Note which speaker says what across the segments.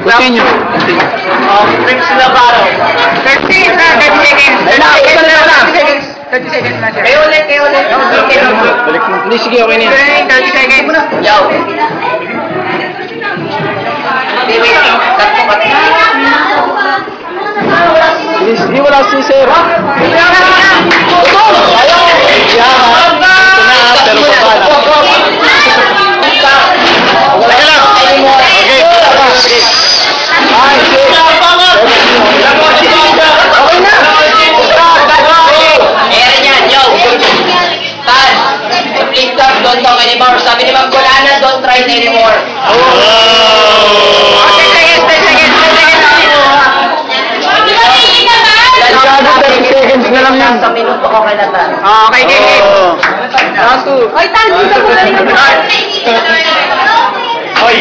Speaker 1: Continue.
Speaker 2: Trips Navarro. 30 seconds. 30 seconds na siya. Kayo ulit.
Speaker 1: Balik mo. Hindi, sige, okay na yan.
Speaker 2: 30 seconds. Yo.
Speaker 1: Hindi, wala si Sir. Pero pa na. Wala lang. Okay.
Speaker 2: Ayan yan, yo. Tan, please stop, don't talk anymore. Sabi ni Ma'am Golana, don't try it anymore. Okay, 10 seconds.
Speaker 1: 30 seconds na lang yan.
Speaker 2: Sa minuto ko kay Tan.
Speaker 1: Okay, game. Last two.
Speaker 3: Oy, Tan, dito mo na rin.
Speaker 4: Oy.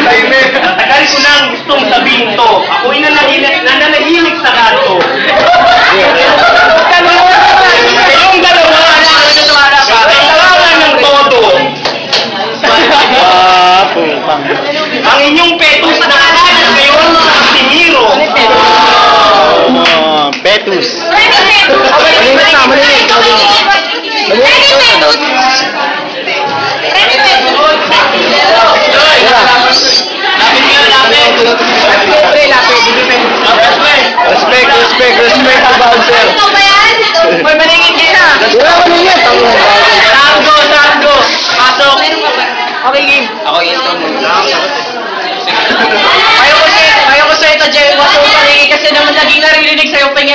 Speaker 4: Timer. Tagal ko nang gustong sabihin to. Ako'y nananahilig sa ganto. Kayong dalawa, kailangan ng todo. Ang inyong petus na kananan ngayon sa Casimiro.
Speaker 1: Petus. Respect to bouncer.
Speaker 2: Hoy, maningin kayo na. Tango. Pasok. Okay, game.
Speaker 4: Ako install mo.
Speaker 2: Ayaw ko sa'yo ito, Jerry. Pasok maningin kasi naman laging naririnig sa'yo. Penge.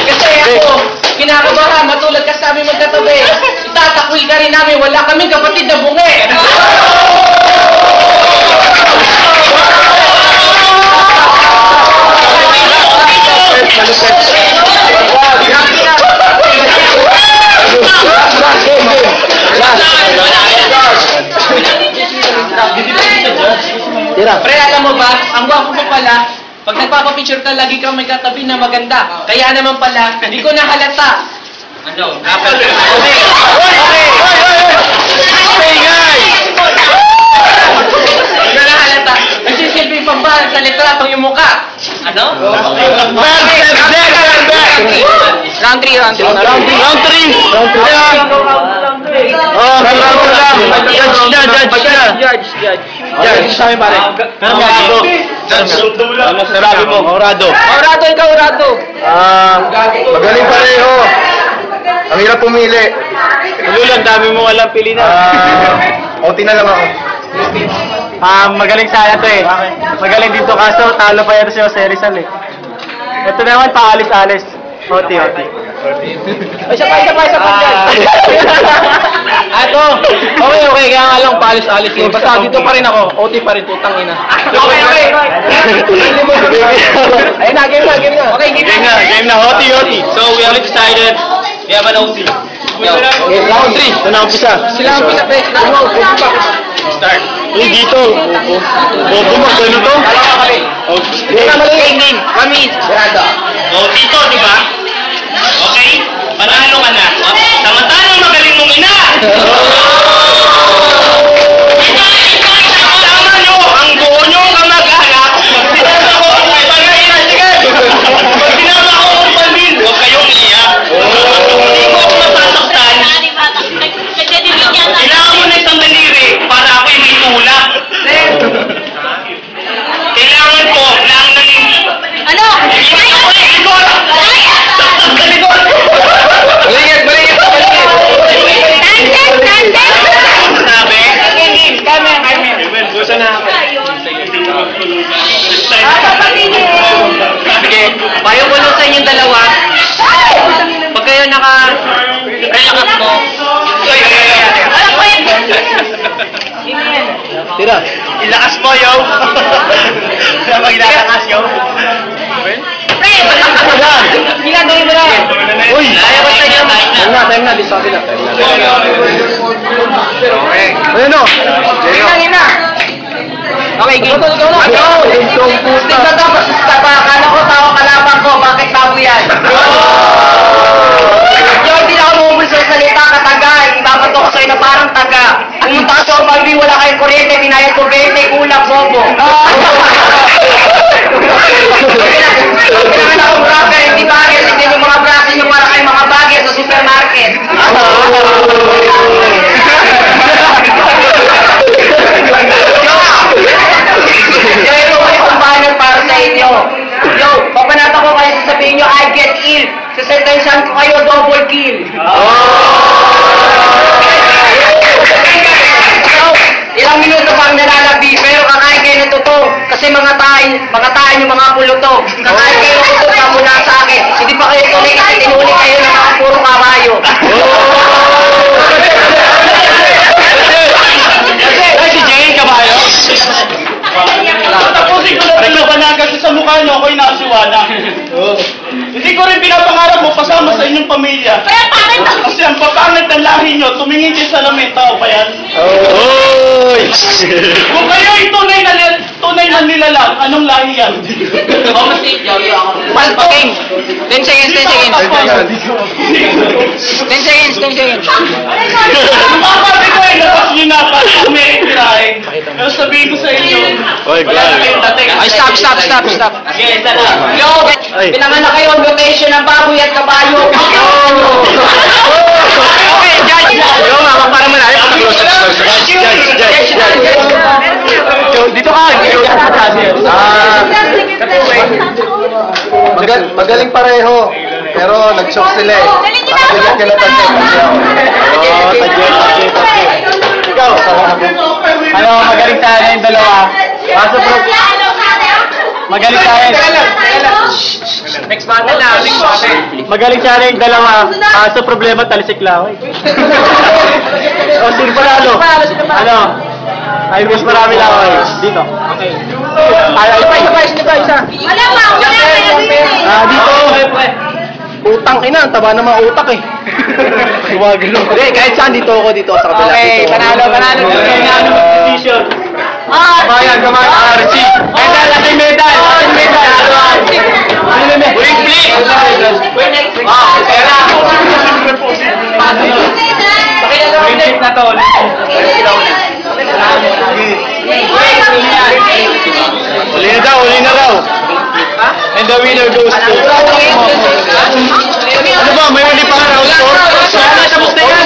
Speaker 2: Kasi ako, kinakabahan, matulad ka sa amin magkatabi. Itatakwil ka rin namin, wala kaming kapatid na bungi. Pre, alam mo ba, ang gwapo mo pala, pag nagpapapicture ka, lagi kang may katabi na maganda. Kaya naman pala, hindi ko nahalata. Ano? Okay. Hindi ko nahalata. Nagsisilbing pambahan sa litratong yung mukha. Ano? Round 3.
Speaker 1: Judge sa amin, pare. Sarabi mo, Orado.
Speaker 2: Ikaw, Orado.
Speaker 1: Magaling pareho. Ang hirap pumili.
Speaker 4: Lulang, dami mo walang pili na.
Speaker 1: Outi na lang ako.
Speaker 4: Magaling sana to eh. Magaling dito kaso talo pa yan si Jose Rizal eh. Ito naman paalis-alis. Oti.
Speaker 2: Isa pa dyan.
Speaker 1: Ato. Okay. Kaya nga lang, paalis-alis lang. Basta dito pa rin ako. OT pa rin, putang ina.
Speaker 2: Okay.
Speaker 1: Ayun na, game na.
Speaker 2: Okay,
Speaker 4: Game na. Oti. So we already decided we have an OT.
Speaker 1: Okay, round 3. Ito na umpisa.
Speaker 2: Sila ang pisa,
Speaker 4: Start. Uy, dito. Bobo mo, gano'n to?
Speaker 2: Game. Kami. Sarado.
Speaker 4: O, dito, di ba? Okay? Panalo ka na. Samantalang magaling mong ina! Tama nyo, ang buo nyo kamag-anak. Sinama ko ang pangainan. Sige! Pag sinama ko ang pamil, huwag kayong iyak. Hindi ko ako masasaktan. Kailangan mo na isang daliri para ako'y may tulak. Kailangan ko lang
Speaker 3: Ano?
Speaker 2: Sige, payo ko lang sa inyong dalawa. Pag kayo naka-relax mo.
Speaker 1: Tira.
Speaker 4: Ilakas mo, yo! Kapag ilalakas, yo!
Speaker 2: Ginagawin mo na.
Speaker 1: Uy!
Speaker 2: Ayaw ko sa inyo.
Speaker 1: Time na. Di sa akin na.
Speaker 4: Okay.
Speaker 1: Ayun o.
Speaker 2: Ginagawin na. Okay, game.
Speaker 1: Yung puta.
Speaker 2: Akala ko tao kalabang ko. Bakit tabo yan? Yung hindi na ako lumubos sa salita, katagay. Ibabato ko sa'yo na kayo double kill. Ilang minuto pang nalalabi, pero kakain kayo ng totoo. Kasi mga tayo yung mga puluto. Kakain kayo ng totoo na mula sa akin. Hindi pa kayo tuloy kasi tinuli kayo ng mga puro kabayo.
Speaker 4: Ay, si Jane Caballo? Tapusin ko na pinapanaga kasi sa mukha nyo ako'y nasiwala. Hindi ko rin pinapangarap mo pasama sa inyong pamilya.
Speaker 3: Kaya pangit ang...
Speaker 4: Kasi ang papangit ng lahi nyo, tumingin kayo sa lamin, tao ba yan? Kung kayo ay tunay na nilalang, anong lahi yan?
Speaker 2: Palpaking. 10 seconds, 10 seconds. 10 seconds, 10 seconds.
Speaker 4: Makasabi ko eh, labas nyo na para kami tirahin. Pero sabihin ko sa inyo, wala na kayong dating.
Speaker 2: Ay, stop.
Speaker 4: Okay, isa na.
Speaker 2: Yo, pinanganak kayo ang location ng baboy at kabayo. Okay, judge.
Speaker 1: Yo, mama, para manalo. Judge. Dito ka.
Speaker 5: Magaling pareho. Pero nag-shock sila eh. Nakabigyan ka na tagyan kasi ako.
Speaker 1: Ikaw. Ano, magaling tayo na yung dalawa. Kaso bro, magaling tayo.
Speaker 2: Next battle na.
Speaker 1: Magaling tayo na yung dalawa. Kaso problema, talisik lang. O, sino panalo? Ano? Ay, mas marami lang ako eh. Dito. Okay. Isa.
Speaker 3: Wala pa,
Speaker 1: Dito. Utang ina, ang taba ng mga utak eh. Gumagano. Hindi, kahit saan dito ako sa kabila.
Speaker 2: Okay,
Speaker 1: Dito.
Speaker 2: panalo.
Speaker 1: Decision. Kamayan. Receive. Medal, ating medal. Wing flick. Pera. Wing flick na to. Uli na raw. And the winner goes to... Ano ba? May uli pa raw? Tapos na yan.